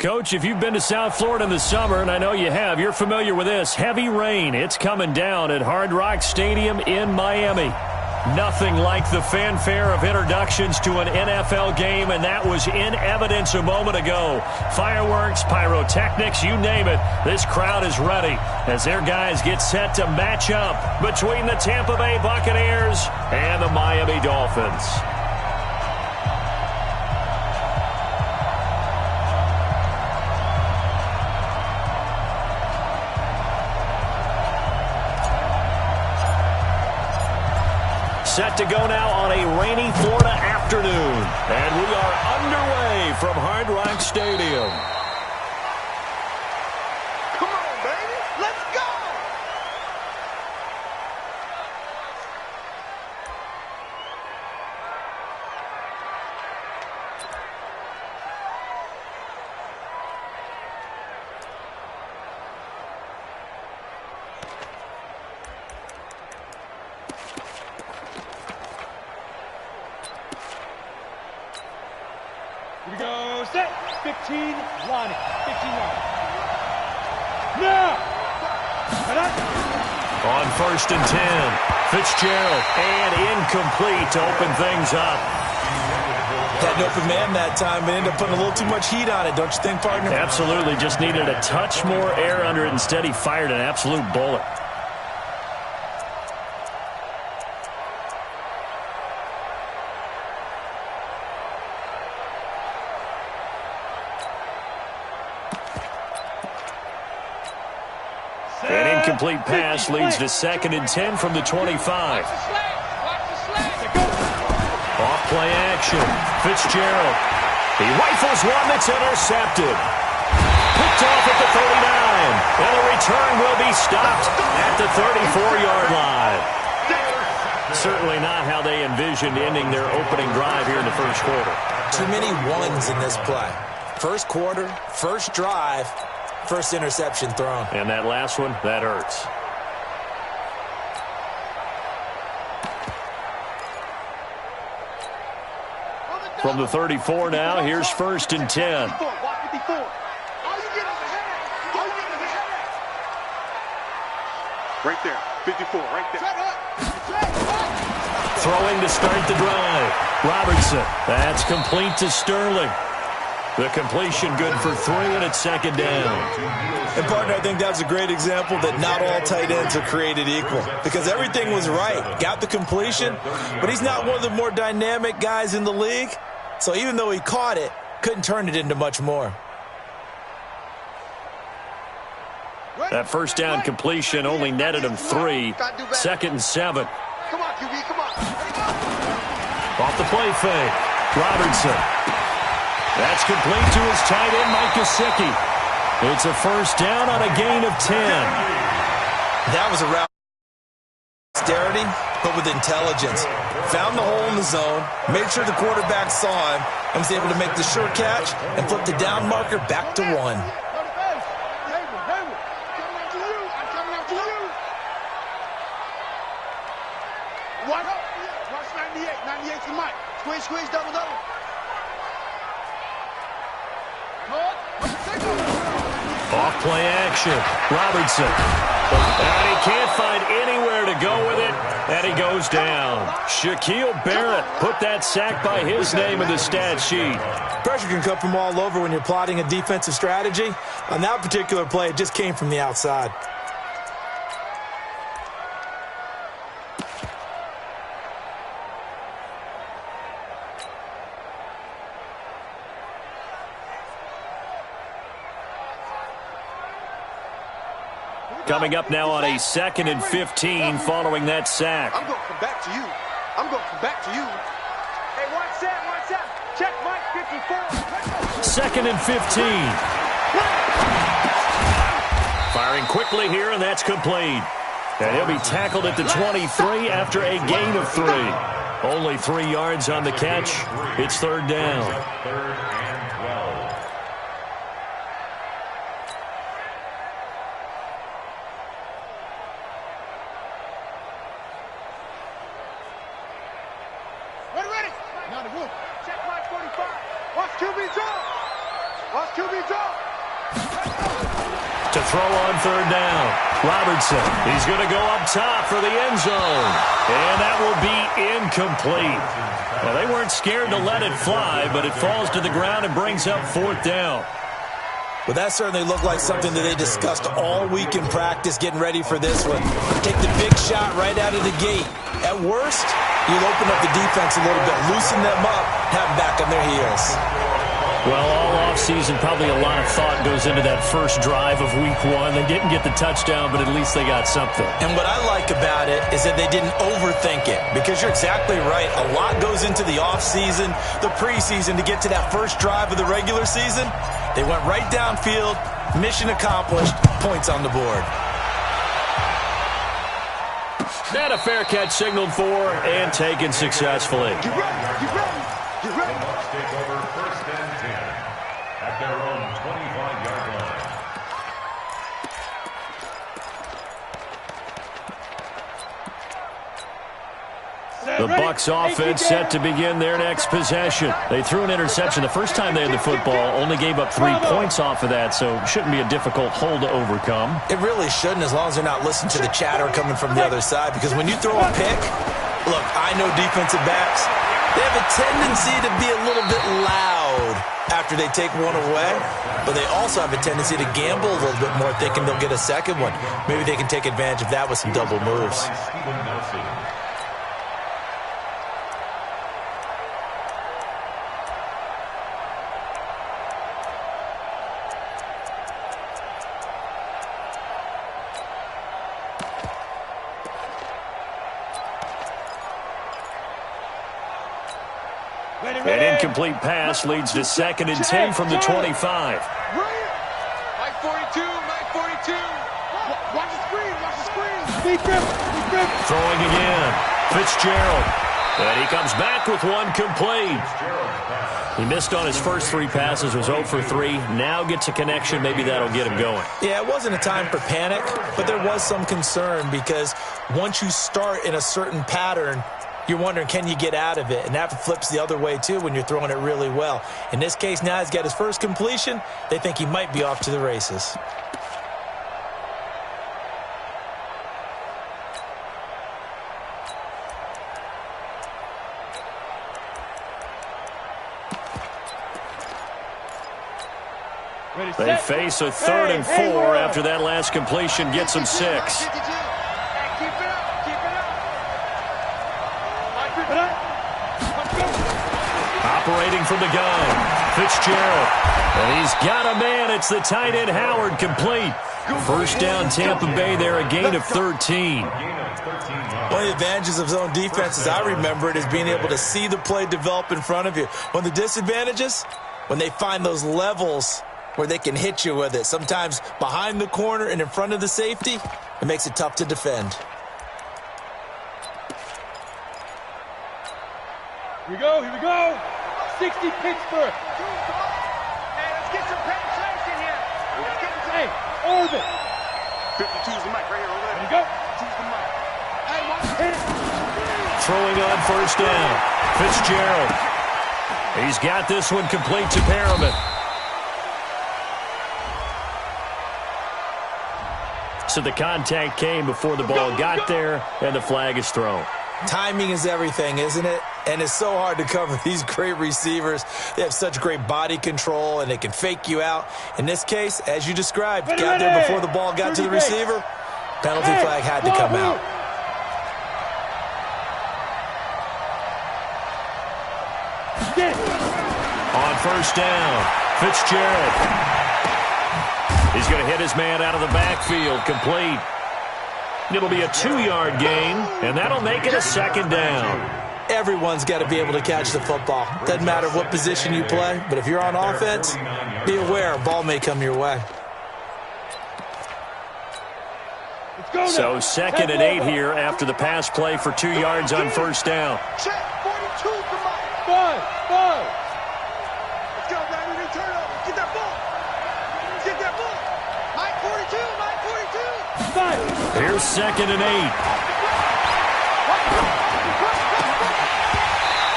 Coach, if you've been to South Florida in the summer, and I know you have, you're familiar with this. Heavy rain. It's coming down at Hard Rock Stadium in Miami. Nothing like the fanfare of introductions to an NFL game, and that was in evidence a moment ago. Fireworks, pyrotechnics, you name it. This crowd is ready as their guys get set to match up between the Tampa Bay Buccaneers and the Miami Dolphins. Set to go now on a rainy Florida afternoon. And we are underway from Hard Rock Stadium. Come on, baby. Let's go. Here we go, set, 15, line it, 15 yards. Now! On 1st and 10, Fitzgerald, and incomplete to open things up. Had an open man that time, but ended up putting a little too much heat on it, don't you think, partner? Absolutely, just needed a touch more air under it. Instead, he fired an absolute bullet. An incomplete pass leads to 2nd and 10 from the 25. Off play action. Fitzgerald. He rifles one that's intercepted. Picked off at the 39. And the return will be stopped at the 34-yard line. Certainly not how they envisioned ending their opening drive here in the first quarter. Too many ones in this play. First quarter, first drive, first interception thrown. And that last one, that hurts. From the 34 now, here's 1st and 10. Right there, 54, right there. Throwing to start the drive. Robertson. That's complete to Sterling. The completion good for 3, and it's 2nd down. And, partner, I think that's a great example that not all tight ends are created equal. Because everything was right. Got the completion, but he's not one of the more dynamic guys in the league. So even though he caught it, couldn't turn it into much more. That first down completion only netted him 3. 2nd and 7. Come on, QB, come on. Off the play fake. Robertson. That's complete to his tight end, Mike Gesicki. It's a first down on a gain of 10. That was a route dexterity, but with intelligence. Found the hole in the zone, made sure the quarterback saw him, and was able to make the sure catch and flip the down marker back to 1. Watch 98. 98 to Mike. Squeeze, squeeze, double, double. Off play action. Robertson. And he can't find anywhere to go with it. And he goes down. Shaquille Barrett put that sack by his name in the stat sheet. Pressure can come from all over when you're plotting a defensive strategy. On that particular play, it just came from the outside. Coming up now on a 2nd and 15 following that sack. I'm going to come back to you. I'm going to come back to you. Hey, watch that, watch that. Check Mike 54. 2nd and 15. Firing quickly here, and that's complete. And he'll be tackled at the 23 after a gain of 3. Only 3 yards on the catch. It's 3rd down. Ready. Now the roof. Check Mike 45. Watch QB draw. Watch QB drop. To throw on third down. Robertson, he's going to go up top for the end zone. And that will be incomplete. Well, they weren't scared to let it fly, but it falls to the ground and brings up fourth down. Well, that certainly looked like something that they discussed all week in practice, getting ready for this one. Take the big shot right out of the gate. At worst, you'll open up the defense a little bit, loosen them up, have them back on their heels. Well, all offseason, probably a lot of thought goes into that first drive of week one. They didn't get the touchdown, but at least they got something. And what I like about it is that they didn't overthink it, because you're exactly right. A lot goes into the offseason, the preseason, to get to that first drive of the regular season. They went right downfield, mission accomplished, points on the board. And a fair catch signaled for and taken successfully. Get ready. Get ready. Get ready. Bucs take over first and 10 at their own 25-yard line. The Bucs offense set to begin their next possession. They threw an interception the first time they had the football, only gave up 3 points off of that, so it shouldn't be a difficult hole to overcome. It really shouldn't, as long as they're not listening to the chatter coming from the other side, because when you throw a pick, look, I know defensive backs, they have a tendency to be a little bit loud after they take one away, but they also have a tendency to gamble a little bit more, thinking they'll get a second one. Maybe they can take advantage of that with some double moves. An incomplete pass leads to 2nd and 10 from the 25. Mike 42, Mike 42. Watch the screen, watch the screen. Big grip. Throwing again. Fitzgerald. And he comes back with one complete. He missed on his first 3 passes, was 0 for 3. Now gets a connection. Maybe that'll get him going. Yeah, it wasn't a time for panic, but there was some concern, because once you start in a certain pattern, you're wondering, can you get out of it? And that flips the other way, too, when you're throwing it really well. In this case, now he's got his first completion. They think he might be off to the races. They face a 3rd and 4 after that last completion gets them 6. Operating from the gun, Fitzgerald. And he's got a man. It's the tight end, Howard, complete. First down, Tampa Bay there, a gain of 13. One of the advantages of zone defense, as I remember it, is being able to see the play develop in front of you. One of the disadvantages, when they find those levels where they can hit you with it, sometimes behind the corner and in front of the safety, it makes it tough to defend. Here we go. 60 Pittsburgh. Hey, let's get some penetration here. Let's get some. Hey, orbit. 52's the mic right here. Over there. There you go. 52's the mic. Hey, watch it. Throwing on first down, Fitzgerald. He's got this one complete to Perriman. So the contact came before the ball got there, and the flag is thrown. Timing is everything, isn't it? And it's so hard to cover these great receivers. They have such great body control, and they can fake you out. In this case, as you described, got there before the ball got to the receiver. Penalty flag had to come out. On first down, Fitzgerald. He's going to hit his man out of the backfield, complete. It'll be a 2-yard gain, and that'll make it a 2nd down. Everyone's got to be able to catch the football. Doesn't matter what position you play, but if you're on offense, be aware a ball may come your way. So 2nd and 8 here after the pass play for 2 yards on first down. Check 42, come on. 5. Let's go, baby. They turn over. Get that ball. Get that ball. Mike 42, Mike 42. 5. Here's 2nd and 8.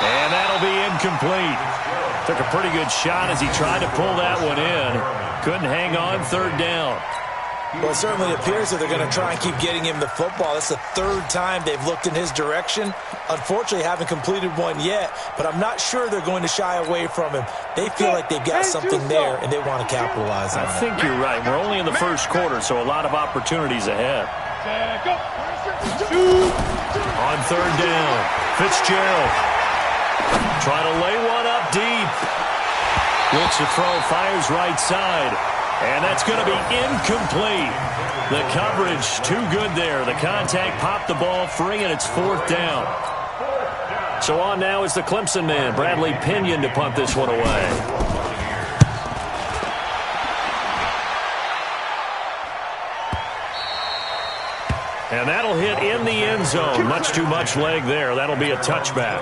And that'll be incomplete. Took a pretty good shot as he tried to pull that one in. Couldn't hang on, third down. Well, it certainly appears that they're going to try and keep getting him the football. That's the third time they've looked in his direction. Unfortunately, haven't completed one yet, but I'm not sure they're going to shy away from him. They feel like they've got something there, and they want to capitalize on it. I think you're right. We're only in the first quarter, so a lot of opportunities ahead. On third down, Fitzgerald trying to lay one up deep. Looks to throw, fires right side. And that's going to be incomplete. The coverage too good there. The contact popped the ball free, and it's fourth down. So on now is the Clemson man, Bradley Pinion, to punt this one away. And that'll hit in the end zone. Much too much leg there. That'll be a touchback.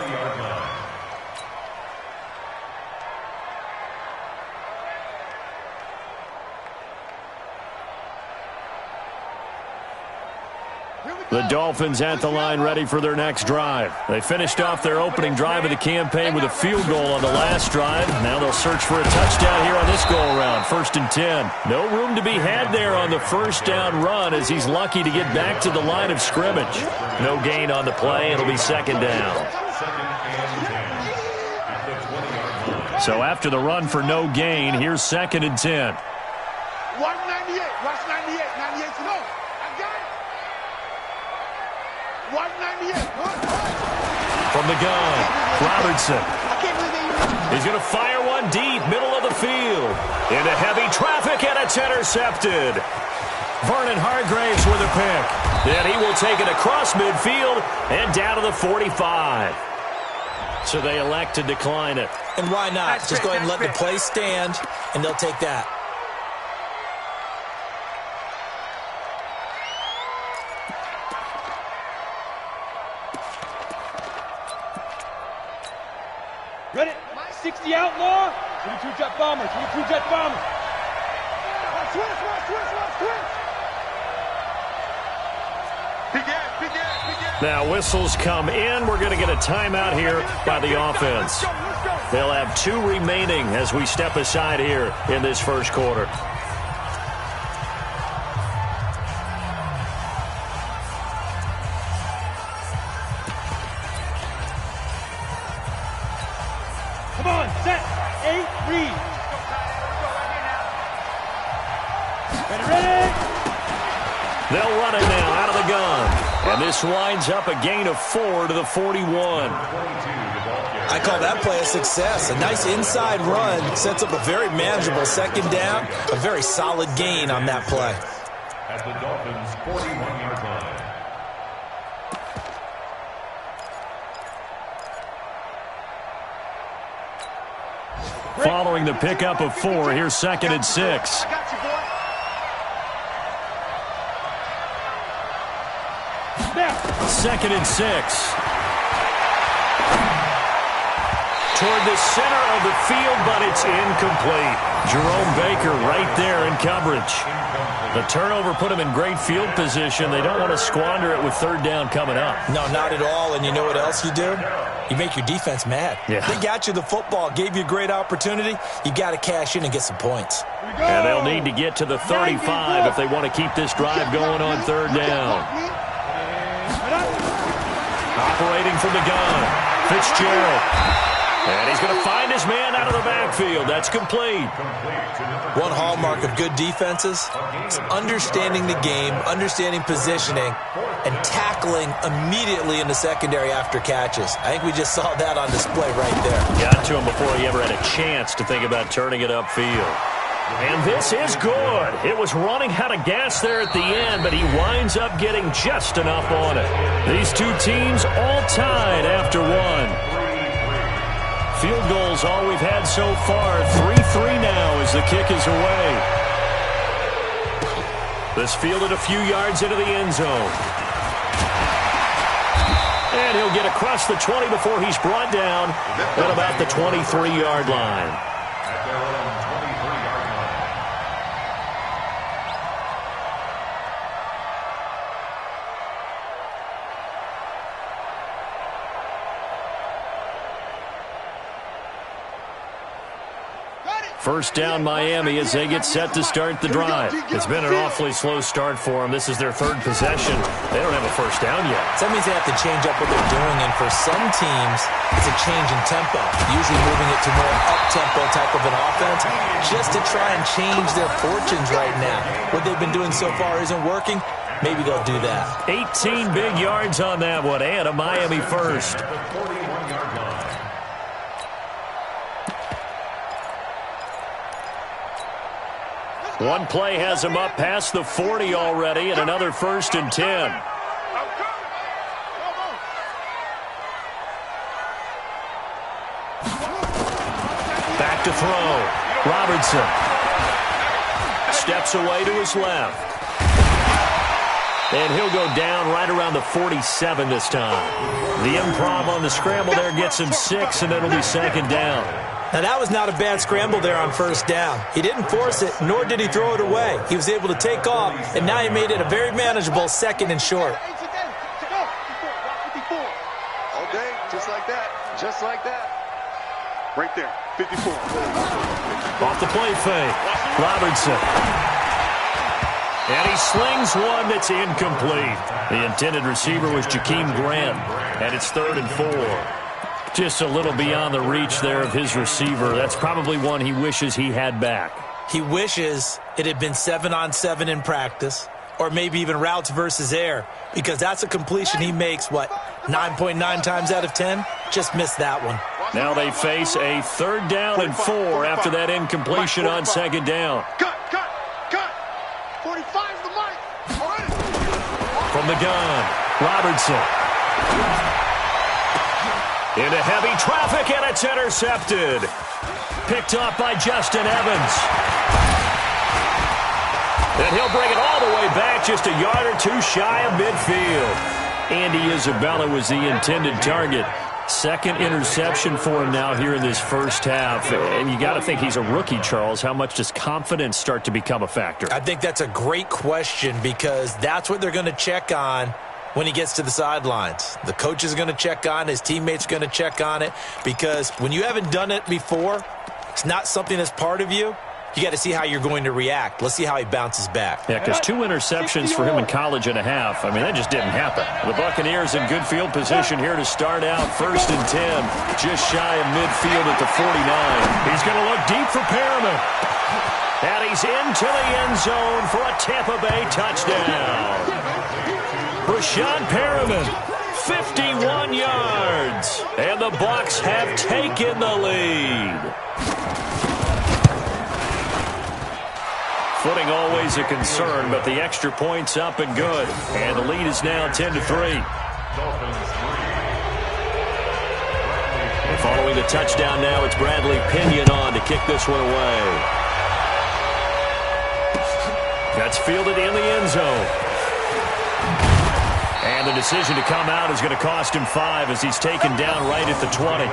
The Dolphins at the line ready for their next drive. They finished off their opening drive of the campaign with a field goal on the last drive. Now they'll search for a touchdown here on this go-around. 1st and 10. No room to be had there on the first down run as he's lucky to get back to the line of scrimmage. No gain on the play. It'll be second down. So after the run for no gain, here's 2nd and 10. 198. Watch 98. 98 to no. I got it. 198. From the gun, Robertson. He's going to fire one deep, middle of the field. Into heavy traffic, and it's intercepted. Vernon Hargreaves with a pick. And he will take it across midfield and down to the 45. So they elect to decline it. And why not? Just go ahead and let the play stand, and they'll take that. Run it. 60 outlaw. 22 jet bombers. 22 jet bombers. Now whistles come in. We're going to get a timeout here by the offense. They'll have 2 remaining as we step aside here in this first quarter. Come on, set, 8, read. Ready. They'll run it now out of the gun. And this winds up a gain of 4 to the 41. I call that play a success. A nice inside run sets up a very manageable second down. A very solid gain on that play. At the Dolphins' 41-yard line. Following the pickup of 4, here's 2nd and 6. Now. 2nd and 6. Toward the center of the field, but it's incomplete. Jerome Baker right there in coverage. The turnover put him in great field position. They don't want to squander it with 3rd down coming up. No, not at all. And you know what else you do? You make your defense mad. Yeah. They got you the football, gave you a great opportunity. You got to cash in and get some points. And they'll need to get to the 35 if they want to keep this drive going on 3rd down. Operating from the gun, Fitzgerald. And he's going to find his man out of the backfield. That's complete. One hallmark of good defenses is understanding the game, understanding positioning, and tackling immediately in the secondary after catches. I think we just saw that on display right there. Got to him before he ever had a chance to think about turning it upfield. And this is good. It was running out of gas there at the end, but he winds up getting just enough on it. These two teams all tied after one. Field goals all we've had so far. 3-3 now as the kick is away. This fielded a few yards into the end zone. And he'll get across the 20 before he's brought down at about the 23-yard line. At their own 23-yard line. First down Miami as they get set to start the drive. It's been an awfully slow start for them. This is their third possession. They don't have a first down yet. So that means they have to change up what they're doing, and for some teams, it's a change in tempo, usually moving it to more up-tempo type of an offense, just to try and change their fortunes right now. What they've been doing so far isn't working. Maybe they'll do that. 18 big yards on that one, and a Miami first. One play has him up past the 40 already, and another 1st and 10. Back to throw. Robertson steps away to his left. And he'll go down right around the 47 this time. The improv on the scramble there gets him 6, and it'll be 2nd down. Now, that was not a bad scramble there on 1st down. He didn't force it, nor did he throw it away. He was able to take off, and now he made it a very manageable 2nd and short. All day, just like that. Just like that. Right there, 54. Off the play fake. Robertson. And he slings one that's incomplete. The intended receiver was Jakeem Grant, and it's 3rd and 4. Just a little beyond the reach there of his receiver. That's probably one he wishes he had back. He wishes it had been 7-on-7 in practice, or maybe even routes versus air, because that's a completion he makes, 9.9 times out of 10? Just missed that one. Now they face a 3rd down and 4 after that incompletion on 2nd down. Cut. 45's the mark. From the gun, Robertson. Into heavy traffic, and it's intercepted. Picked off by Justin Evans. And he'll bring it all the way back, just a yard or two shy of midfield. Andy Isabella was the intended target. 2nd interception for him now here in this first half. And you got to think he's a rookie, Charles. How much does confidence start to become a factor? I think that's a great question, because that's what they're going to check on when he gets to the sidelines. The coach is going to check on, his teammates are going to check on it, because when you haven't done it before, it's not something that's part of you. You got to see how you're going to react. Let's see how he bounces back. Yeah, because 2 interceptions for him in college and a half. I mean, that just didn't happen. The Buccaneers in good field position here to start out. 1st and 10, just shy of midfield at the 49. He's going to look deep for Perriman. And he's into the end zone for a Tampa Bay touchdown. Breshad Perriman, 51 yards. And the Bucs have taken the lead. Footing always a concern, but the extra point's up and good. And the lead is now 10-3. And following the touchdown now, it's Bradley Pinion on to kick this one away. That's fielded in the end zone. And the decision to come out is going to cost him 5 as he's taken down right at the 20.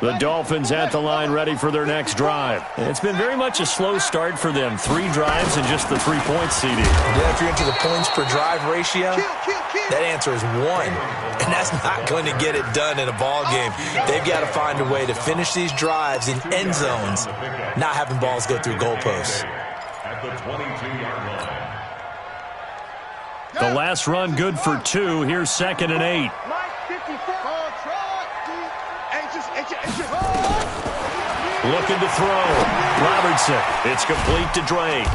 The Dolphins at the line ready for their next drive. It's been very much a slow start for them. 3 drives and just the 3 points, CD. Yeah, if you're into the points per drive ratio, that answer is 1. And that's not going to get it done in a ball game. They've got to find a way to finish these drives in end zones, not having balls go through goalposts. At the 22-yard line. The last run good for 2. Here's 2nd and 8. Looking to throw. Robertson. It's complete to Drake.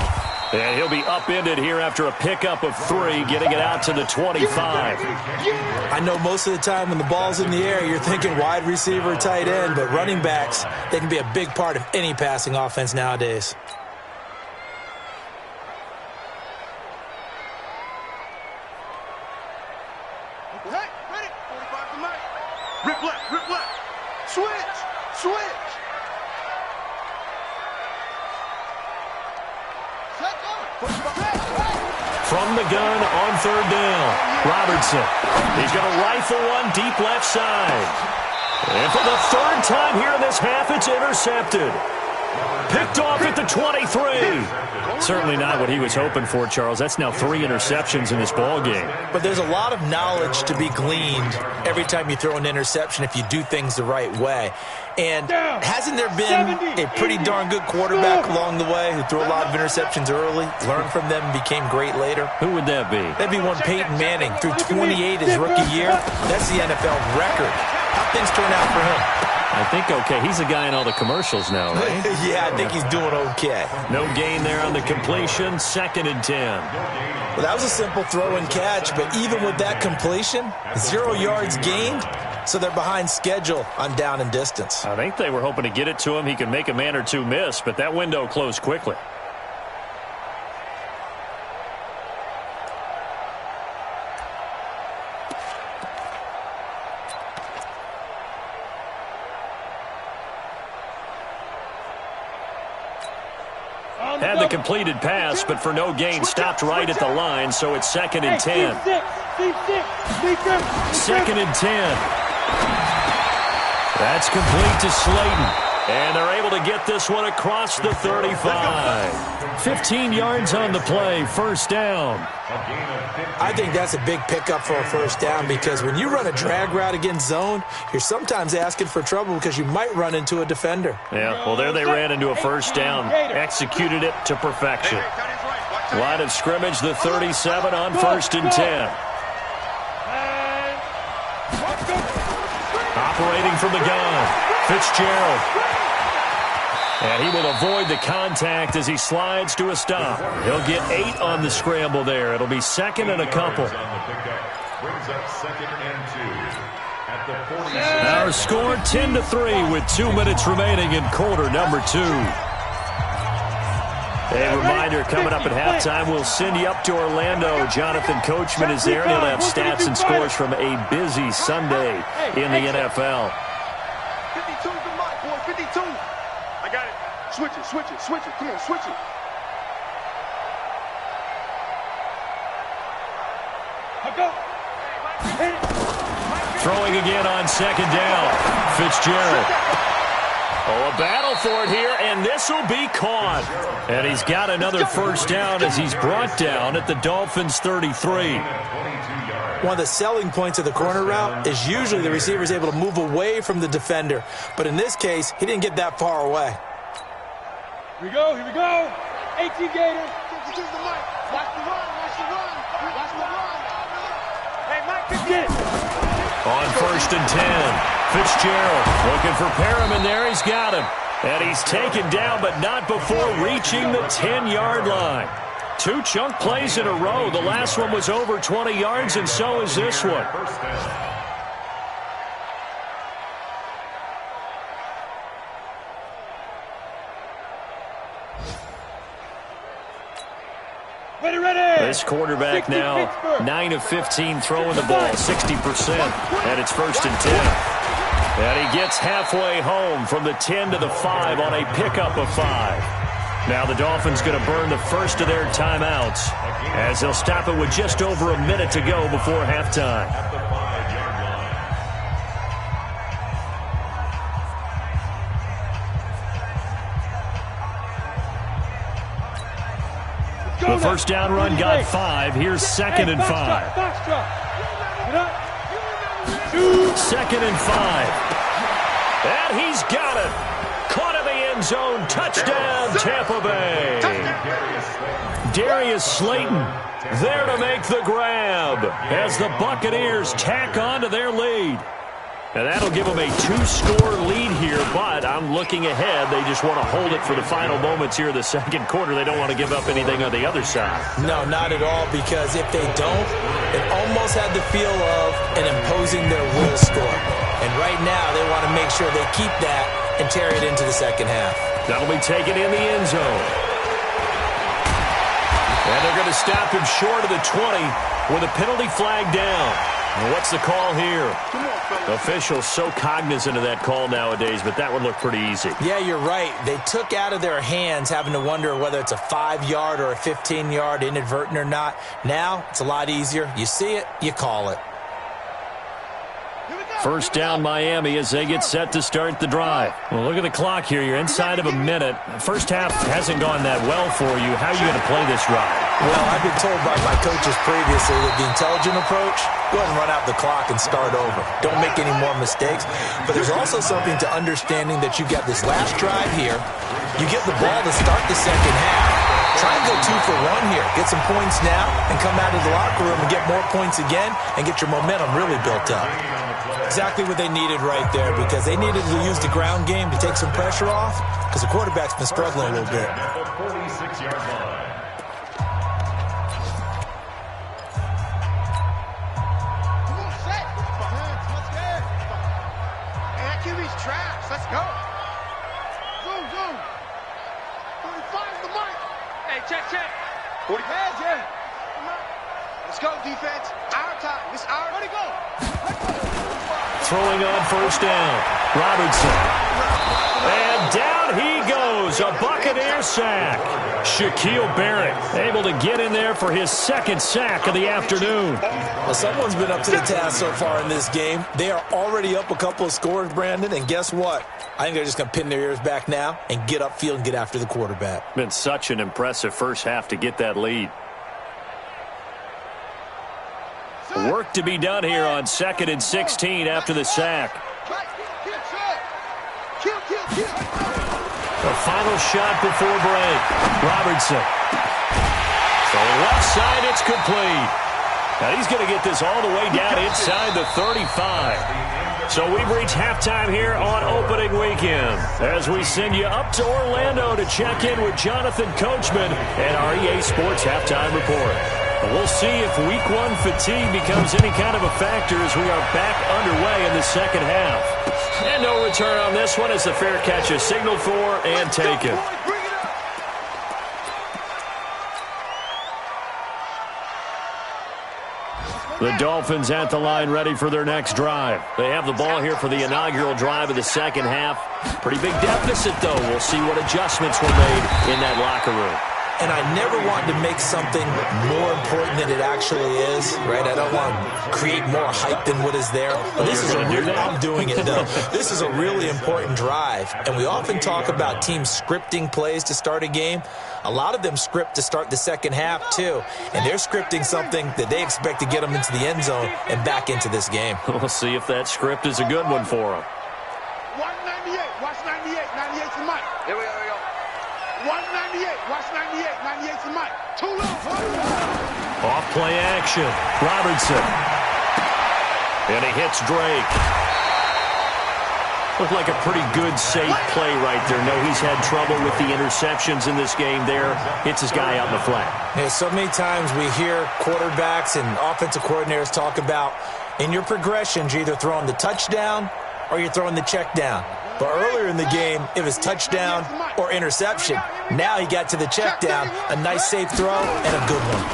And he'll be upended here after a pickup of 3, getting it out to the 25. I know most of the time when the ball's in the air, you're thinking wide receiver, tight end, but running backs, they can be a big part of any passing offense nowadays. Rip left. Switch. From the gun on 3rd down, Robertson. He's going to rifle one deep left side. And for the third time here in this half, it's intercepted. Picked off at the 23. Certainly not what he was hoping for, Charles. That's now 3 interceptions in this ball game. But there's a lot of knowledge to be gleaned every time you throw an interception if you do things the right way. And hasn't there been a pretty darn good quarterback along the way who threw a lot of interceptions early, learned from them, and became great later? Who would that be? That'd be one Peyton Manning. Threw 28 his rookie year. That's the NFL record. How'd things turn out for him? I think okay. He's a guy in all the commercials now, right? Yeah, I think he's doing okay. No gain there on the completion. 2nd and 10. Well, that was a simple throw and catch, but even with that completion, 0 yards gained, so they're behind schedule on down and distance. I think they were hoping to get it to him. He could make a man or two miss, but that window closed quickly. Had the completed pass, but for no gain, stopped right at the line, so it's 2nd and 10. 2nd and 10. That's complete to Slayton. And they're able to get this one across the 35. 15 yards on the play, first down. I think that's a big pickup for a first down because when you run a drag route against zone, you're sometimes asking for trouble because you might run into a defender. Yeah, well, there they ran into a first down, executed it to perfection. Line of scrimmage, the 37 on 1st and 10. Operating from the gun, Fitzgerald. And he will avoid the contact as he slides to a stop. He'll get 8 on the scramble there. It'll be 2nd and a couple. Our score 10-3 with 2 minutes remaining in quarter number 2. A reminder, coming up at halftime, we'll send you up to Orlando. Jonathan Coachman is there, and he'll have stats and scores from a busy Sunday in the NFL. 52's the mark, boy, 52. I got it. Switch it, switch it, switch it. Come on, switch it. Throwing again on 2nd down. Fitzgerald. Oh, a battle for it here, and this will be caught. And he's got another first down as he's brought down at the Dolphins' 33. One of the selling points of the corner route is usually the receiver is able to move away from the defender. But in this case, he didn't get that far away. Here we go, here we go. 18 Gators. Watch the run, watch the run, watch the run. Hey, Mike, Get it. On 1st and 10, Fitzgerald looking for Perriman there. He's got him. And he's taken down, but not before reaching the 10-yard line. 2 chunk plays in a row. The last one was over 20 yards, and so is this one. Ready. This quarterback now 9 of 15 throwing the ball, 60%, and it's 1st and 10. And he gets halfway home from the 10 to the 5 on a pickup of 5. Now the Dolphins going to burn the first of their timeouts as they'll stop it with just over a minute to go before halftime. The first down run got 5. Here's 2nd and 5. 2nd and 5. And he's got it. Caught in the end zone. Touchdown, Tampa Bay. Darius Slayton there to make the grab as the Buccaneers tack on to their lead. And that'll give them a 2-score lead here, but I'm looking ahead. They just want to hold it for the final moments here in the second quarter. They don't want to give up anything on the other side. No, not at all, because if they don't, it almost had the feel of an imposing their will score. And right now, they want to make sure they keep that and carry it into the second half. That'll be taken in the end zone. And they're going to stop him short of the 20 with a penalty flag down. And what's the call here? Officials so cognizant of that call nowadays, but that would look pretty easy. Yeah, you're right. They took out of their hands having to wonder whether it's a 5-yard or a 15-yard, inadvertent or not. Now, it's a lot easier. You see it, you call it. First down Miami as they get set to start the drive. Well, look at the clock here. You're inside of a minute. First half hasn't gone that well for you. How are you going to play this drive? Well, I've been told by my coaches previously that the intelligent approach, go ahead and run out the clock and start over. Don't make any more mistakes. But there's also something to understanding that you've got this last drive here. You get the ball to start the second half. Try and go 2 for 1 here. Get some points now and come out of the locker room and get more points again and get your momentum really built up. Exactly what they needed right there, because they needed to use the ground game to take some pressure off, because the quarterback's been struggling a little bit. At the 46-yard line. QB's trash. Let's go. Zoom, zoom. 45's the mark. Hey, check. 40 pads, yeah. Let's go, defense. Our time. It's our. Let it go. Throwing on first down. Robertson. And down he goes. A Buccaneer sack. Shaquille Barrett able to get in there for his second sack of the afternoon. Well, someone's been up to the task so far in this game. They are already up a couple of scores, Brandon, and guess what? I think they're just going to pin their ears back now and get upfield and get after the quarterback. Been such an impressive first half to get that lead. Work to be done here on 2nd and 16 after the sack. The final shot before break. Robertson. So left side, it's complete. Now he's going to get this all the way down inside the 35. So we've reached halftime here on opening weekend as we send you up to Orlando to check in with Jonathan Coachman and our EA Sports Halftime Report. We'll see if Week 1 fatigue becomes any kind of a factor as we are back underway in the second half. And no return on this one as the fair catch is signaled for and taken. The Dolphins at the line ready for their next drive. They have the ball here for the inaugural drive of the second half. Pretty big deficit, though. We'll see what adjustments were made in that locker room. And I never want to make something more important than it actually is, right? I don't want to create more hype than what is there. But this is I'm doing it, though. This is a really important drive. And we often talk about teams scripting plays to start a game. A lot of them script to start the second half, too. And they're scripting something that they expect to get them into the end zone and back into this game. We'll see if that script is a good one for them. 198. Watch 98. 98's the mic. Here we go. 198. Watch 98. 98's the mic. Too low. Off play action. Robertson. And he hits Drake. Looked like a pretty good, safe play right there. No, he's had trouble with the interceptions in this game there. Hits his guy out in the flat. Yeah, so many times we hear quarterbacks and offensive coordinators talk about in your progressions, you're either throwing the touchdown or you're throwing the check down. But earlier in the game, it was touchdown or interception. Now he got to the check down, a nice safe throw, and a good one.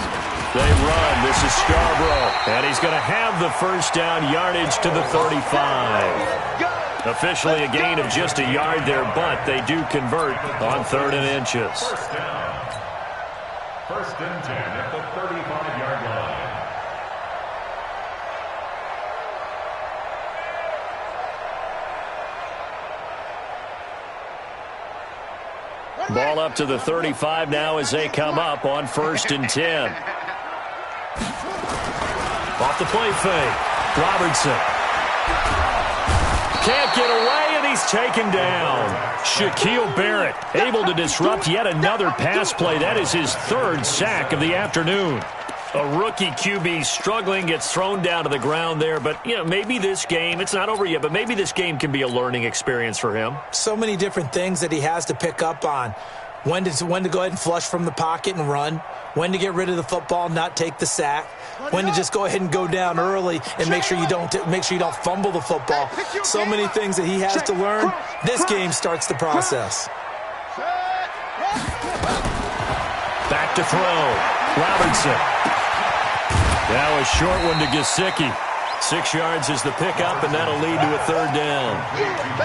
They run. This is Scarborough. And he's going to have the first down yardage to the 35. Officially a gain of just a yard there, but they do convert on 3rd and inches. First and 10 at the 35-yard line. Ball up to the 35 now as they come up on 1st and 10. Off the play fake. Robertson. Can't get away, and he's taken down. Shaquille Barrett able to disrupt yet another pass play. That is his 3rd sack of the afternoon. A rookie QB struggling, gets thrown down to the ground there. But, you know, maybe this game, it's not over yet, but maybe this game can be a learning experience for him. So many different things that he has to pick up on. When to go ahead and flush from the pocket and run. When to get rid of the football, not take the sack. When to just go ahead and go down early and make sure you don't fumble the football. So many things that he has to learn. This game starts the process. Back to throw. Robertson. Now a short one to Gesicki. 6 yards is the pickup, and that'll lead to a 3rd down.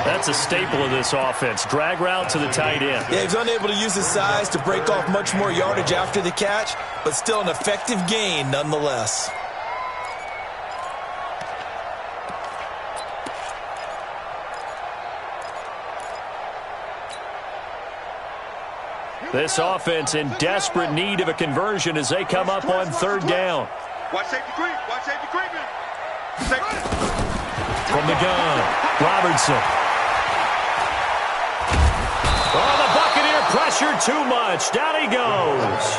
That's a staple of this offense. Drag route to the tight end. Yeah, he's unable to use his size to break off much more yardage after the catch, but still an effective gain nonetheless. This offense in desperate need of a conversion as they come up on third down. Watch safety creep. Watch safety creeping. Safety. From the gun, Robertson. Oh, the Buccaneer pressure too much. Down he goes.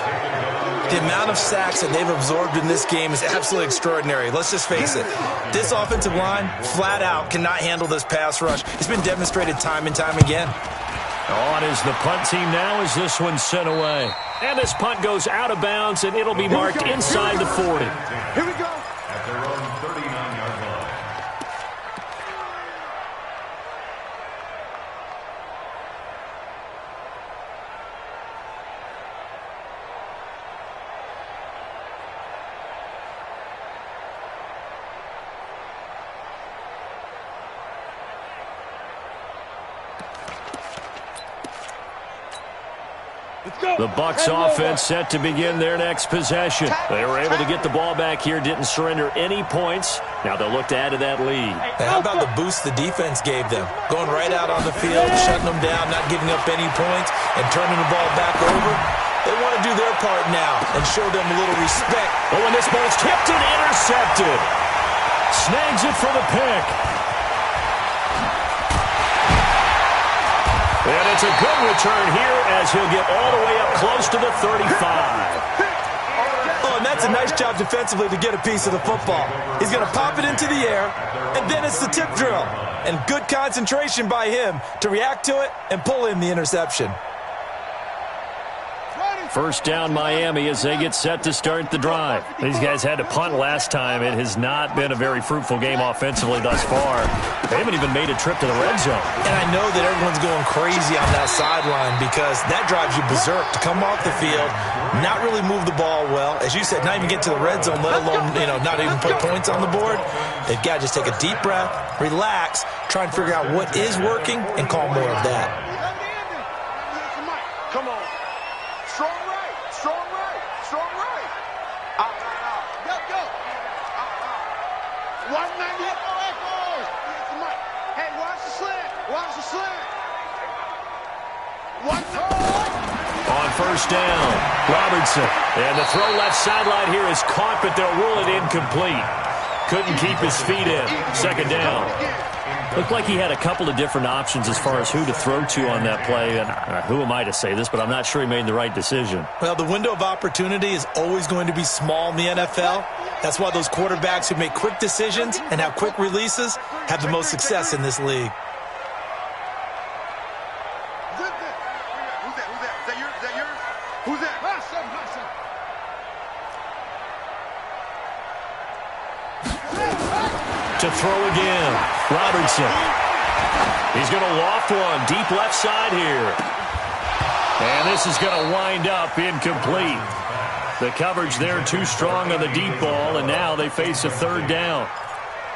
The amount of sacks that they've absorbed in this game is absolutely extraordinary. Let's just face it. This offensive line, flat out, cannot handle this pass rush. It's been demonstrated time and time again. On is the punt team now as this one's sent away. And this punt goes out of bounds, and it'll be marked inside the 40. Here we go. At their own 39-yard line. The Bucs offense set to begin their next possession. They were able to get the ball back here, didn't surrender any points. Now they'll look to add to that lead. Hey, how about the boost the defense gave them? Going right out on the field, shutting them down, not giving up any points, and turning the ball back over. They want to do their part now and show them a little respect. Oh, and this ball's tipped and intercepted. Snags it for the pick. And it's a good return here as he'll get all the way up close to the 35. Oh, and that's a nice job defensively to get a piece of the football. He's going to pop it into the air, and then it's the tip drill. And good concentration by him to react to it and pull in the interception. First down Miami as they get set to start the drive. These guys had to punt last time. It has not been a very fruitful game offensively thus far. They haven't even made a trip to the red zone. And I know that everyone's going crazy on that sideline because that drives you berserk to come off the field, not really move the ball well. As you said, not even get to the red zone, let alone, not even put points on the board. They've got to just take a deep breath, relax, try and figure out what is working, and call more of that. Come on. Strong right. Strong right. Strong right. Out. Go. 190. Hey, watch the slant. Watch the slant. On first down, Robertson. And the throw left sideline here is caught, but they'll rule it incomplete. Couldn't keep his feet in. Second down. Looked like he had a couple of different options as far as who to throw to on that play. And who am I to say this, but I'm not sure he made the right decision. Well, the window of opportunity is always going to be small in the NFL. That's why those quarterbacks who make quick decisions and have quick releases have the most success in this league. Who's that? Is that yours? Who's that? To throw again, Robertson. He's going to loft one deep left side here. And this is going to wind up incomplete. The coverage there too strong on the deep ball, and now they face a third down.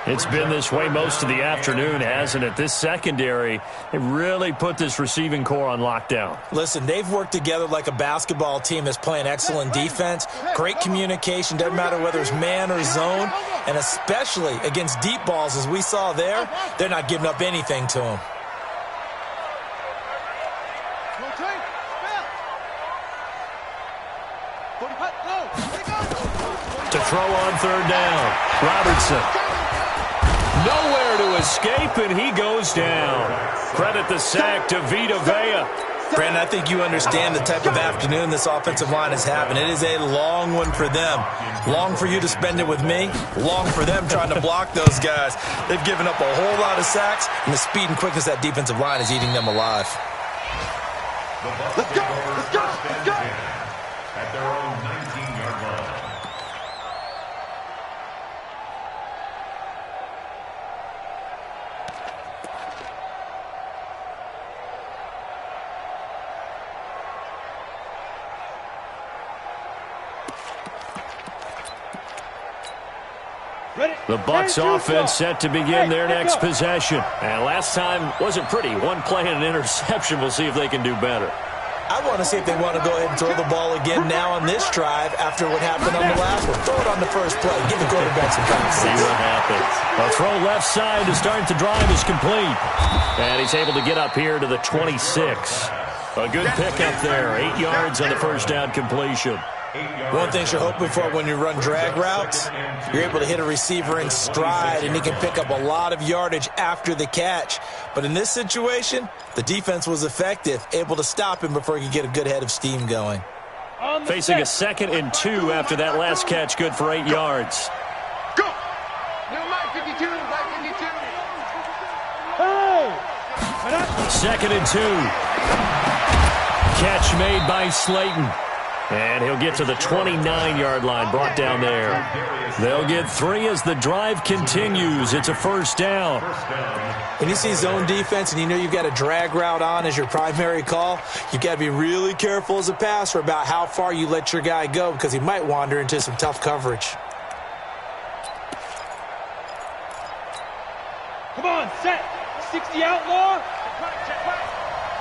It's been this way most of the afternoon, hasn't it? This secondary, they really put this receiving core on lockdown. Listen, they've worked together like a basketball team that's playing excellent defense. Great communication, doesn't matter whether it's man or zone. And especially against deep balls, as we saw there, they're not giving up anything to them. To throw on third down, Robertson. Nowhere to escape, and he goes down. Credit the sack to Vita Vea. Brandon, I think you understand the type of afternoon this offensive line is having. It is a long one for them. Long for you to spend it with me. Long for them trying to block those guys. They've given up a whole lot of sacks, and the speed and quickness of that defensive line is eating them alive. Let's go. At their own 19-yard line. The Bucs offense set to begin their next possession. And last time wasn't pretty. One play and an interception. We'll see if they can do better. I want to see if they want to go ahead and throw the ball again now on this drive after what happened on the last one. Throw it on the first play. Give the quarterback some confidence. See what happens. A throw left side to start the drive is complete. And he's able to get up here to the 26. A good pickup there. 8 yards on the first down completion. One thing you're hoping for when you run drag routes, you're able to hit a receiver in stride, and he can pick up a lot of yardage after the catch. But in this situation, the defense was effective, able to stop him before he could get a good head of steam going. Facing a 2nd and 2 after that last catch, good for 8 yards. Go! No, Mike 52, Mike 52. Hey! 2nd and 2. Catch made by Slayton. And he'll get to the 29-yard line, brought down there. They'll get 3 as the drive continues. It's a first down. When you see zone defense and you know you've got a drag route on as your primary call, you've got to be really careful as a passer about how far you let your guy go because he might wander into some tough coverage. Come on, set. 60 outlaw.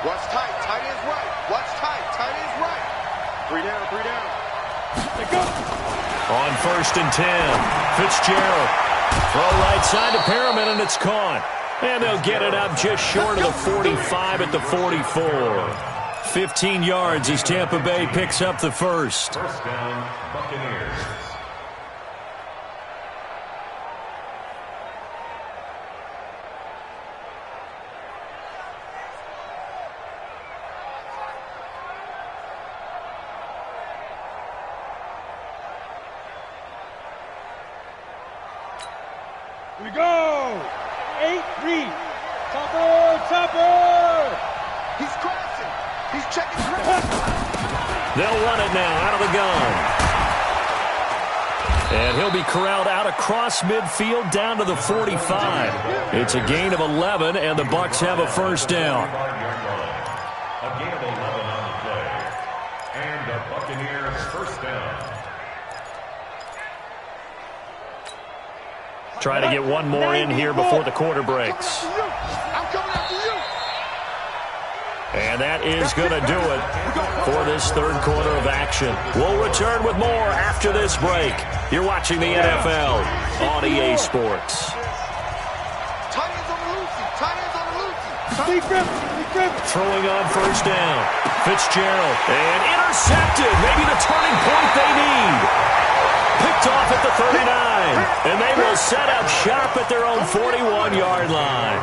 Watch tight, tight ends right. Watch tight, tight ends right. 3 down, 3 down. Let go. On 1st and 10, Fitzgerald. Throw right side to Perriman, and it's caught. And they'll get it up just short of the 45 at the 44. 15 yards as Tampa Bay picks up the first. First down, Buccaneers. Here we go. 8-3. Topper. He's crossing. He's checking grip. They'll run it now out of the gun. And he'll be corralled out across midfield down to the 45. It's a gain of 11, and the Bucs have a first down. A gain of 11 on the play. And the Buccaneers first down. Try to get one more in here before the quarter breaks. I'm coming after you. And that is going to do it for this third quarter of action. We'll return with more after this break. You're watching the NFL on EA Sports. Tight ends on the loosey. Tight ends on the loosey. Big grip. Throwing on first down. Fitzgerald. And intercepted. Maybe the turning point they need. Picked off at the 39. And they will set up shop at their own 41-yard line.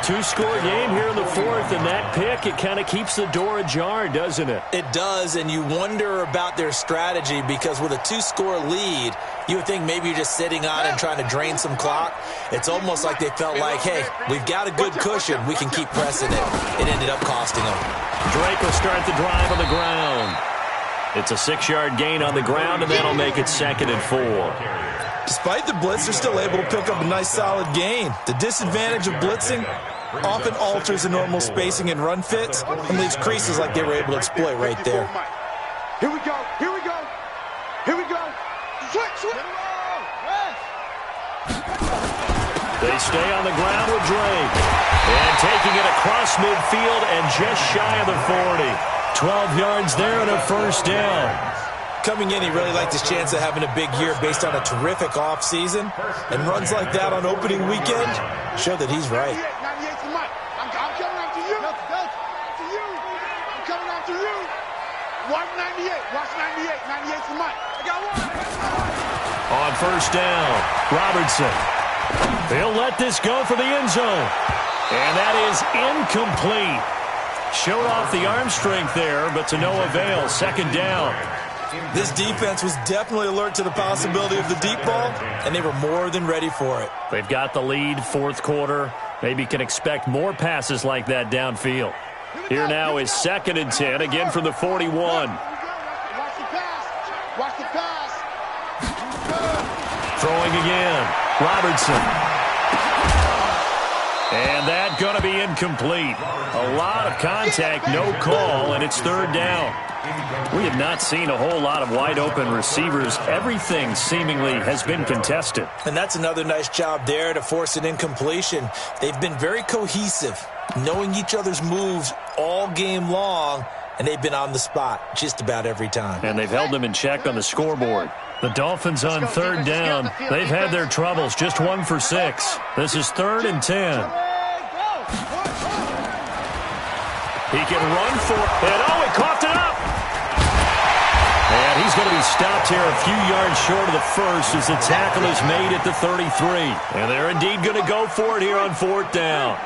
2-score game here in the fourth, and that pick, it kind of keeps the door ajar, doesn't it? It does, and you wonder about their strategy because with a 2-score lead, you would think maybe you're just sitting on it and trying to drain some clock. It's almost like they felt like, hey, we've got a good cushion. We can keep pressing it. It ended up costing them. Drake will start the drive on the ground. It's a 6-yard gain on the ground, and that'll make it 2nd and 4. Despite the blitz, they're still able to pick up a nice solid gain. The disadvantage of blitzing often alters the normal spacing and run fits and leaves creases like they were able to exploit right there. Here we go. Here we go. Here we go. Switch. They stay on the ground with Drake. And taking it across midfield and just shy of the 40. 12 yards there and a first down. Coming in, he really liked his chance of having a big year based on a terrific offseason. And runs like that on opening weekend show that he's right. 98's the mic. I'm coming after you. To you. I'm coming after you. Watch 98. Watch 98. 98's the mic. I got one. On first down, Robertson. He'll let this go for the end zone. And that is incomplete. Showed off the arm strength there, but to no avail. 2nd down. This defense was definitely alert to the possibility of the deep ball, and they were more than ready for it. They've got the lead, fourth quarter. Maybe can expect more passes like that downfield. Here now is 2nd and 10, again from the 41. Watch the pass. Watch the pass. Throwing again. Robertson. And that going to be incomplete. A lot of contact, no call, and it's 3rd down. We have not seen a whole lot of wide-open receivers. Everything seemingly has been contested. And that's another nice job there to force an incompletion. They've been very cohesive, knowing each other's moves all game long, and they've been on the spot just about every time. And they've held them in check on the scoreboard. The Dolphins on 3rd down. They've had their troubles, just 1 for 6. This is 3rd and 10. He can run for it. And, oh, he coughed it up. And he's going to be stopped here a few yards short of the first as the tackle is made at the 33. And they're indeed going to go for it here on 4th down.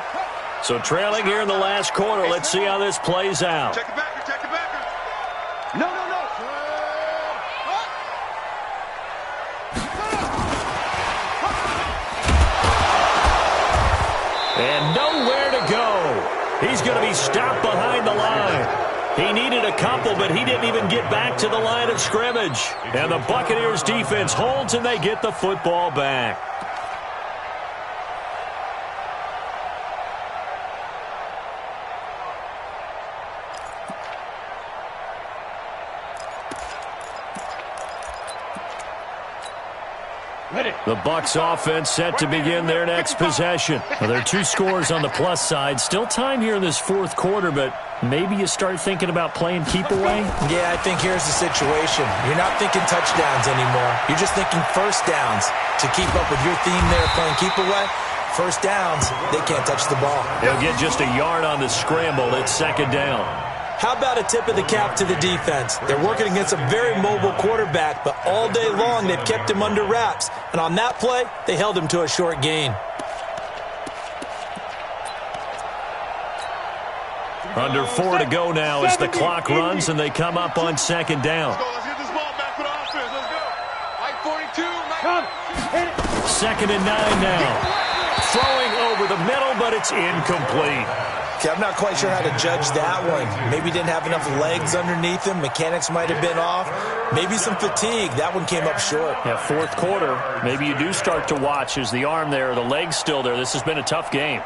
So trailing here in the last quarter. Let's see how this plays out. Check it back. Check it back. No. And nowhere to go. He's going to be stopped behind the line. He needed a couple, but he didn't even get back to the line of scrimmage. And the Buccaneers defense holds, and they get the football back. The Bucs offense set to begin their next possession. Well, there are 2 scores on the plus side. Still time here in this 4th quarter, but maybe you start thinking about playing keep away? Yeah, I think here's the situation. You're not thinking touchdowns anymore. You're just thinking first downs. To keep up with your theme there, playing keep away, first downs, they can't touch the ball. They'll get just a yard on the scramble. It's 2nd down. How about a tip of the cap to the defense? They're working against a very mobile quarterback, but all day long they've kept him under wraps. And on that play, they held him to a short gain. Under 4 to go now as the clock runs and they come up on 2nd down. Let's get this ball back for the offense. Let's go. Like 42. Come. Hit it. 2nd and 9 now. Throwing over the middle, but it's incomplete. Okay, I'm not quite sure how to judge that one. Maybe didn't have enough legs underneath him. Mechanics might have been off. Maybe some fatigue. That one came up short. Yeah, 4th quarter. Maybe you do start to watch. Is the arm there, the leg's still there? This has been a tough game.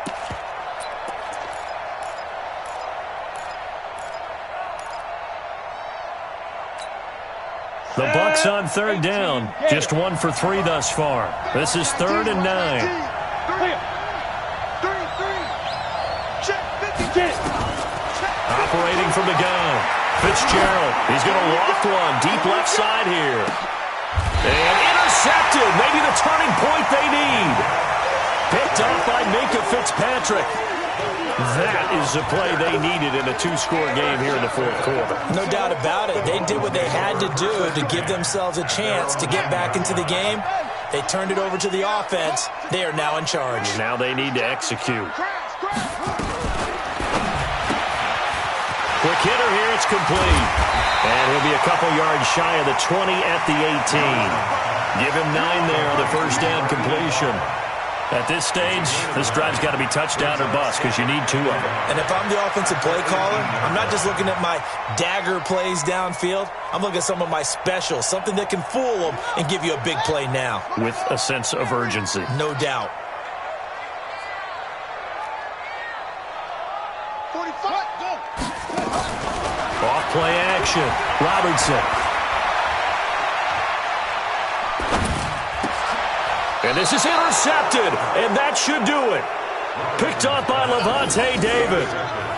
The Bucs on 3rd down. Just 1 for 3 thus far. This is 3rd and 9. Operating from the gun. Fitzgerald. He's going to loft one. Deep left side here. And intercepted. Maybe the turning point they need. Picked up by Minkah Fitzpatrick. That is the play they needed in a 2-score game here in the 4th quarter. No doubt about it. They did what they had to do to give themselves a chance to get back into the game. They turned it over to the offense. They are now in charge. Now they need to execute. Quick hitter here. It's complete. And he'll be a couple yards shy of the 20 at the 18. Give him 9 there on the first down completion. At this stage, this drive's got to be touchdown or bust because you need 2 of them. And if I'm the offensive play caller, I'm not just looking at my dagger plays downfield. I'm looking at some of my specials, something that can fool them and give you a big play now. With a sense of urgency. No doubt. 45, go. Off play action. Robertson. And this is intercepted, and that should do it. Picked off by Lavonte David.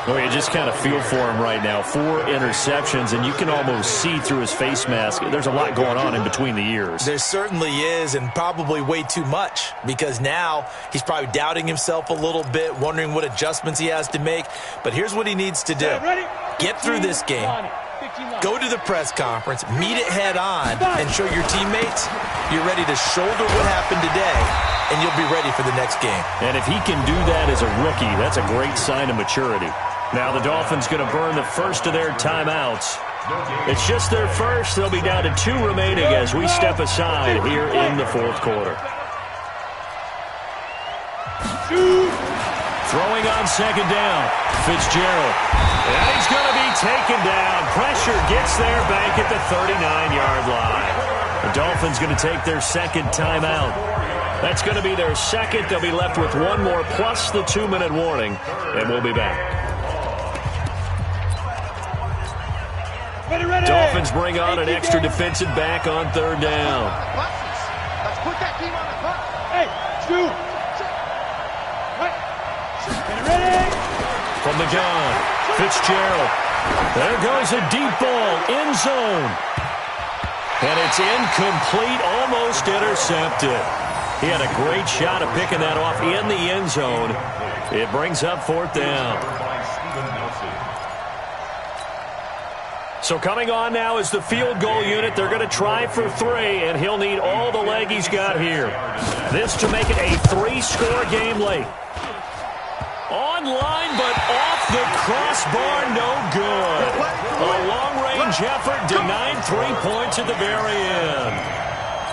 Well, you just kind of feel for him right now. 4 interceptions, and you can almost see through his face mask. There's a lot going on in between the ears. There certainly is, and probably way too much, because now he's probably doubting himself a little bit, wondering what adjustments he has to make. But here's what he needs to do. Get through this game. Go to the press conference, meet it head on, and show your teammates you're ready to shoulder what happened today, and you'll be ready for the next game. And if he can do that as a rookie, that's a great sign of maturity. Now the Dolphins going to burn the first of their timeouts. It's just their first. They'll be down to 2 remaining as we step aside here in the 4th quarter. Throwing on 2nd down. Fitzgerald. And he's going to be taken down. Pressure gets there back at the 39-yard line. The Dolphins going to take their 2nd timeout. That's going to be their 2nd. They'll be left with 1 more plus the 2-minute warning. And we'll be back. Dolphins bring on an extra defensive back on 3rd down. Let's put that team on the clock. Hey, shoot. Get ready. From the gun, Fitzgerald. There goes a deep ball, end zone. And it's incomplete, almost intercepted. He had a great shot at picking that off in the end zone. It brings up 4th down. So coming on now is the field goal unit. They're going to try for 3, and he'll need all the leg he's got here. This to make it a 3-score game late. Online, but off the crossbar, no good. A long-range effort denied 3 points at the very end.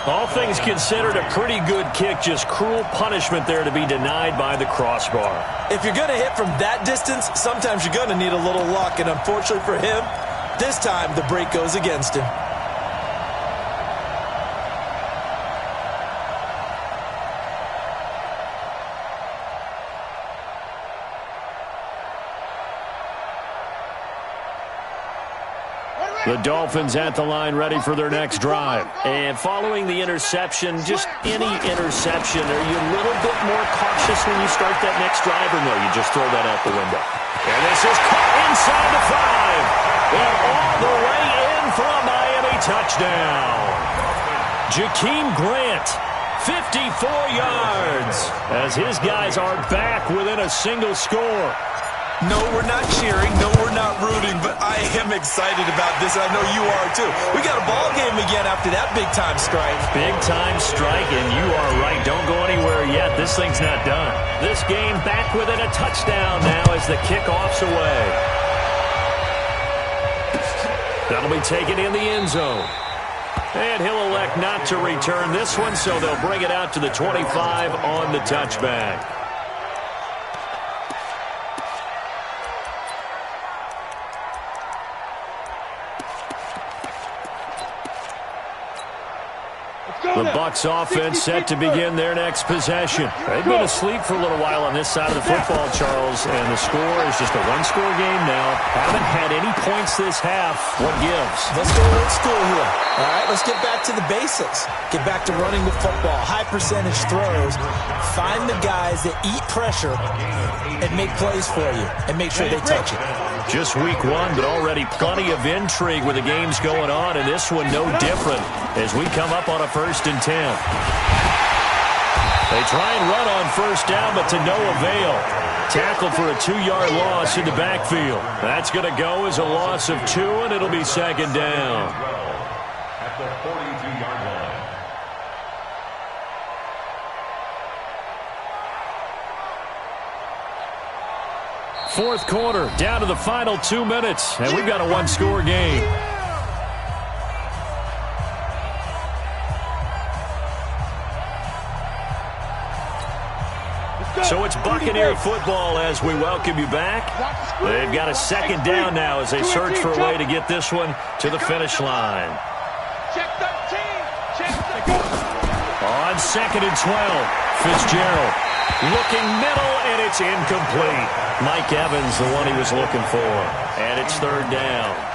All things considered, a pretty good kick, just cruel punishment there to be denied by the crossbar. If you're going to hit from that distance, sometimes you're going to need a little luck, and unfortunately for him, this time the break goes against him. The Dolphins at the line ready for their next drive. And following the interception, just any interception, are you a little bit more cautious when you start that next drive, or no, you just throw that out the window? And this is caught inside the 5. And all the way in for a Miami touchdown. Jakeem Grant, 54 yards, as his guys are back within a single score. No, we're not cheering. No, we're not rooting, but I am excited about this. I know you are, too. We got a ball game again after that big-time strike. Big-time strike, and you are right. Don't go anywhere yet. This thing's not done. This game back within a touchdown now as the kickoff's away. That'll be taken in the end zone. And he'll elect not to return this one, so they'll bring it out to the 25 on the touchback. The Bucs offense set to begin their next possession. They've been asleep for a little while on this side of the football, Charles, and the score is just a one-score game now. Haven't had any points this half. What gives? Let's go old school here. All right, let's get back to the basics. Get back to running the football, high-percentage throws. Find the guys that eat pressure and make plays for you, and make sure they touch it. Just week 1, but already plenty of intrigue with the games going on, and this one no different as we come up on a 1st and 10. They try and run on 1st down, but to no avail. Tackled for a 2-yard loss in the backfield. That's going to go as a loss of 2, and it'll be 2nd down. At the 42-yard line. 4th quarter, down to the final 2 minutes, and we've got a 1-score game. So it's Buccaneer football as we welcome you back. They've got a 2nd down now as they search for a way to get this one to the finish line. Check 13. Check 13. On 2nd and 12, Fitzgerald looking middle, and it's incomplete. Mike Evans, the one he was looking for. And it's 3rd down.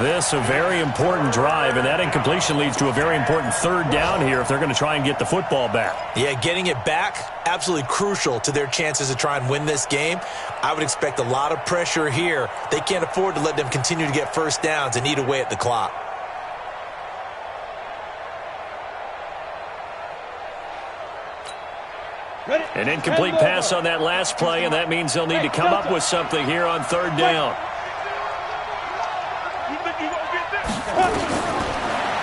This a very important drive, and that incompletion leads to a very important 3rd down here if they're going to try and get the football back. Yeah, getting it back, absolutely crucial to their chances to try and win this game. I would expect a lot of pressure here. They can't afford to let them continue to get 1st downs and eat away at the clock. An incomplete pass on that last play, and that means they'll need to come up with something here on 3rd down.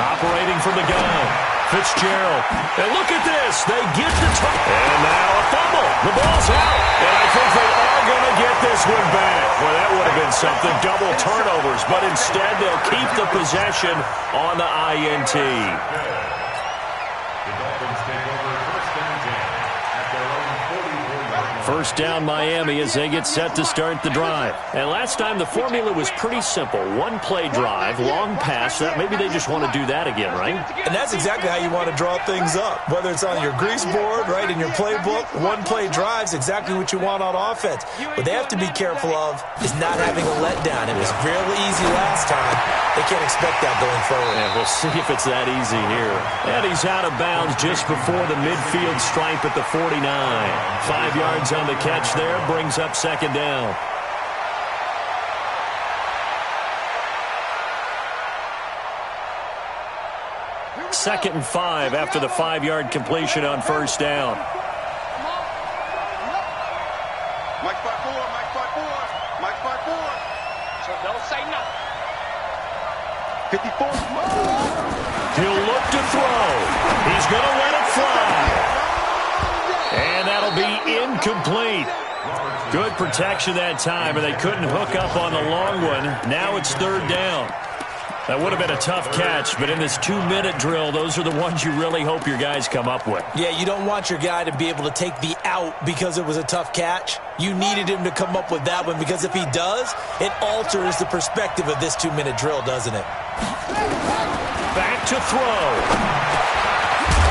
Operating from the gun, Fitzgerald. And look at this. They get the touch. And now a fumble. The ball's out. And I think they are going to get this one back. Well, that would have been something. Double turnovers. But instead, they'll keep the possession on the INT. The Dolphins take over 1st and 10 at their own 44-yard line. 1st down Miami as they get set to start the drive. And last time the formula was pretty simple. 1-play drive, long pass. That maybe they just want to do that again, right? And that's exactly how you want to draw things up. Whether it's on your grease board, right, in your playbook, 1-play drive's exactly what you want on offense. What they have to be careful of is not having a letdown. It was real easy last time. They can't expect that going forward. And we'll see if it's that easy here. And he's out of bounds just before the midfield stripe at the 49. 5 yards on the catch there, brings up 2nd down. Second and 5 after the 5-yard completion on 1st down. Mike 5-4, Mike 5-4, Mike 5-4. So don't say nothing. 54. He'll look to throw. He's going to let it fly. And that'll be incomplete. Good protection that time, and they couldn't hook up on the long one. Now it's third down. That would have been a tough catch, but in this 2-minute drill, those are the ones you really hope your guys come up with. Yeah, you don't want your guy to be able to take the out because it was a tough catch. You needed him to come up with that one, because if he does, it alters the perspective of this 2-minute drill, doesn't it? Back to throw.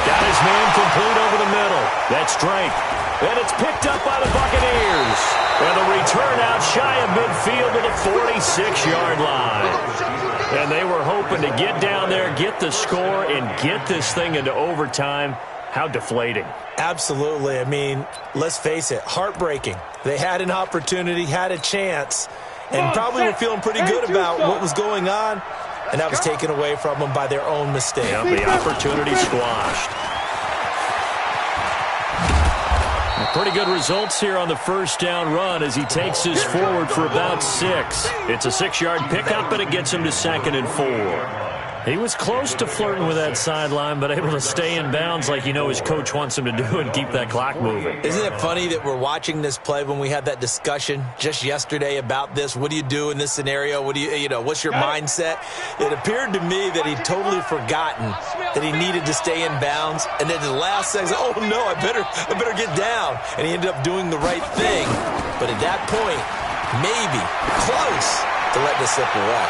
Got his man complete over the middle. That's Drake. And it's picked up by the Buccaneers. And the return out shy of midfield to the 46-yard line. And they were hoping to get down there, get the score, and get this thing into overtime. How deflating. Absolutely. I mean, let's face it, heartbreaking. They had an opportunity, had a chance, and probably were feeling pretty good about what was going on, and that was taken away from them by their own mistake. Yep, the opportunity squashed. Pretty good results here on the first down run as he takes this forward for about 6. It's a 6-yard pickup, and it gets him to 2nd and 4. He was close to flirting with that sideline, but able to stay in bounds like his coach wants him to do and keep that clock moving. Isn't it funny that we're watching this play when we had that discussion just yesterday about this? What do you do in this scenario? What do what's your mindset? It appeared to me that he'd totally forgotten that he needed to stay in bounds, and then the last second, oh no, I better get down. And he ended up doing the right thing. But at that point, maybe close to letting it slip away.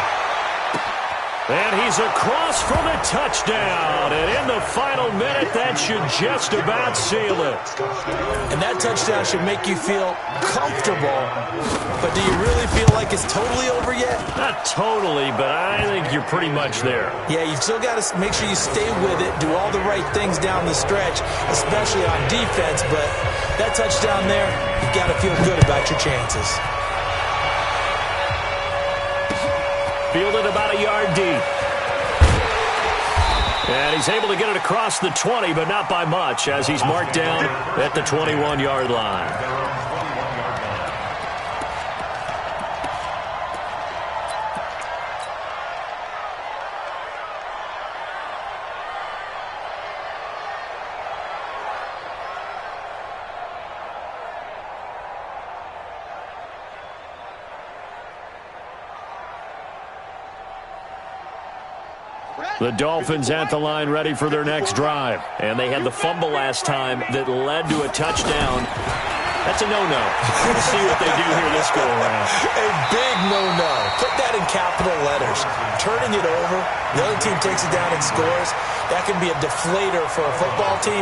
And he's across for the touchdown. And in the final minute, that should just about seal it. And that touchdown should make you feel comfortable. But do you really feel like it's totally over yet? Not totally, but I think you're pretty much there. Yeah, you've still got to make sure you stay with it, do all the right things down the stretch, especially on defense. But that touchdown there, you've got to feel good about your chances. Fielded about a yard deep. And he's able to get it across the 20, but not by much, as he's marked down at the 21-yard line. The Dolphins at the line ready for their next drive. And they had the fumble last time that led to a touchdown. That's a no-no. We'll see what they do here this go-around. A big no-no. Put that in capital letters. Turning it over, the other team takes it down and scores. That can be a deflator for a football team.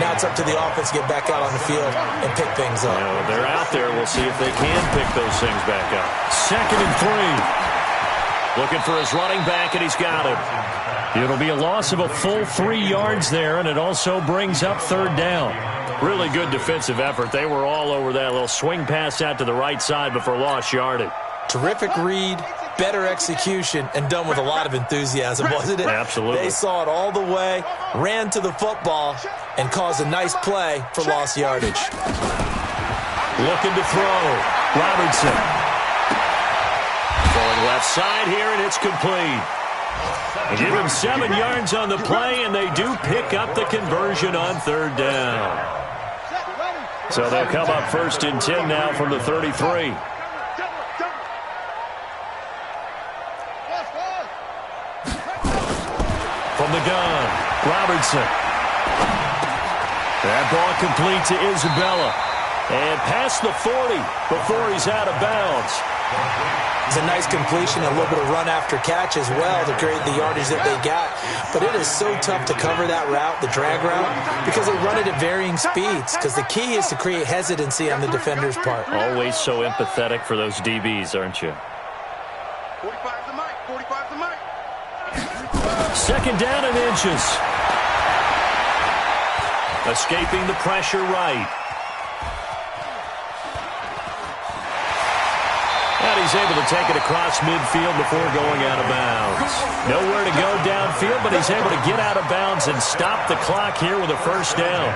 Now it's up to the offense to get back out on the field and pick things up. They're out there. We'll see if they can pick those things back up. 2nd and 3. Looking for his running back, and he's got him. It'll be a loss of a full 3 yards there, and it also brings up third down. Really good defensive effort. They were all over that little swing pass out to the right side before lost yardage. Terrific read, better execution, and done with a lot of enthusiasm, wasn't it? Absolutely. They saw it all the way, ran to the football, and caused a nice play for lost yardage. Looking to throw. Robertson. Going left side here, and it's complete. Give him 7 yards on the play, and they do pick up the conversion on third down. So they'll come up 1st and 10 now from the 33. From the gun, Robertson. That ball complete to Isabella. And past the 40 before he's out of bounds. It's a nice completion, a little bit of run after catch as well to create the yardage that they got. But it is so tough to cover that route, the drag route, because they run it at varying speeds. Because the key is to create hesitancy on the defender's part. Always so empathetic for those DBs, aren't you? 45 the mic, 45 the mic. 2nd down and inches. Escaping the pressure right. And he's able to take it across midfield before going out of bounds. Nowhere to go downfield, but he's able to get out of bounds and stop the clock here with a first down.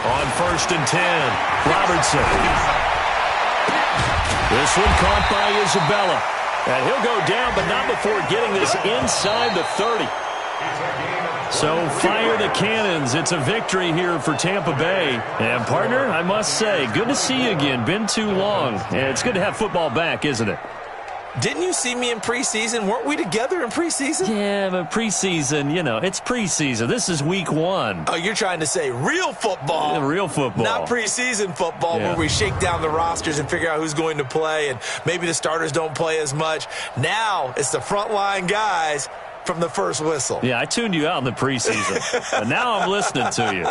On 1st and 10. Robertson. This one caught by Isabella. And he'll go down, but not before getting this inside the 30. So fire the cannons. It's a victory here for Tampa Bay. And, partner, I must say, good to see you again. Been too long. And it's good to have football back, isn't it? Didn't you see me in preseason? Weren't we together in preseason? Yeah, but preseason, it's preseason. This is week 1. Oh, you're trying to say real football. Yeah, real football. Not preseason football where we shake down the rosters and figure out who's going to play, and maybe the starters don't play as much. Now it's the frontline guys from the first whistle. Yeah, I tuned you out in the preseason, but now I'm listening to you.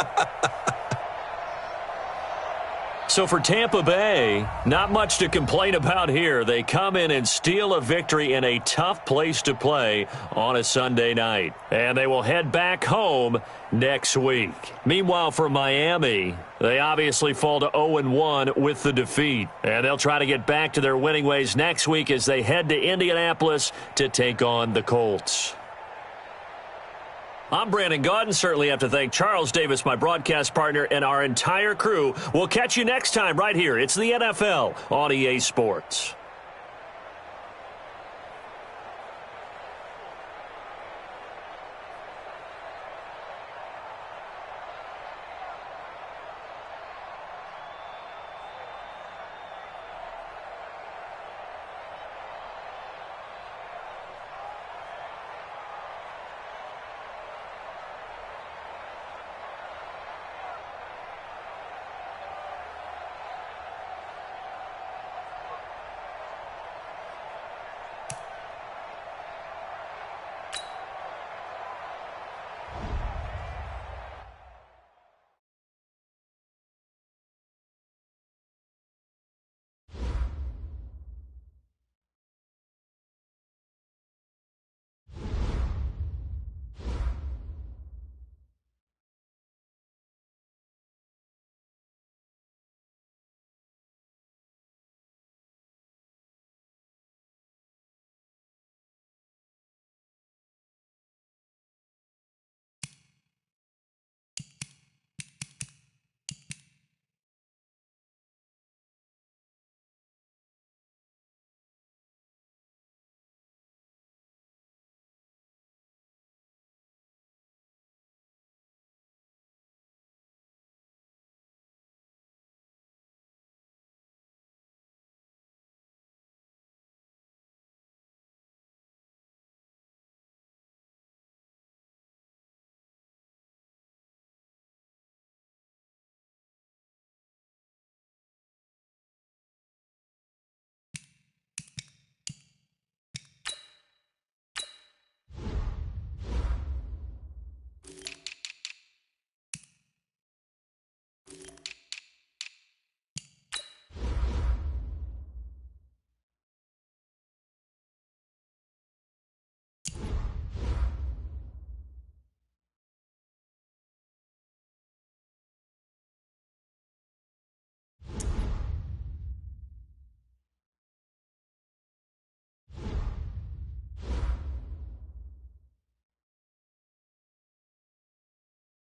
So for Tampa Bay, not much to complain about here. They come in and steal a victory in a tough place to play on a Sunday night. And they will head back home next week. Meanwhile, for Miami, they obviously fall to 0-1 with the defeat. And they'll try to get back to their winning ways next week as they head to Indianapolis to take on the Colts. I'm Brandon Gaudin. Certainly have to thank Charles Davis, my broadcast partner, and our entire crew. We'll catch you next time right here. It's the NFL on EA Sports.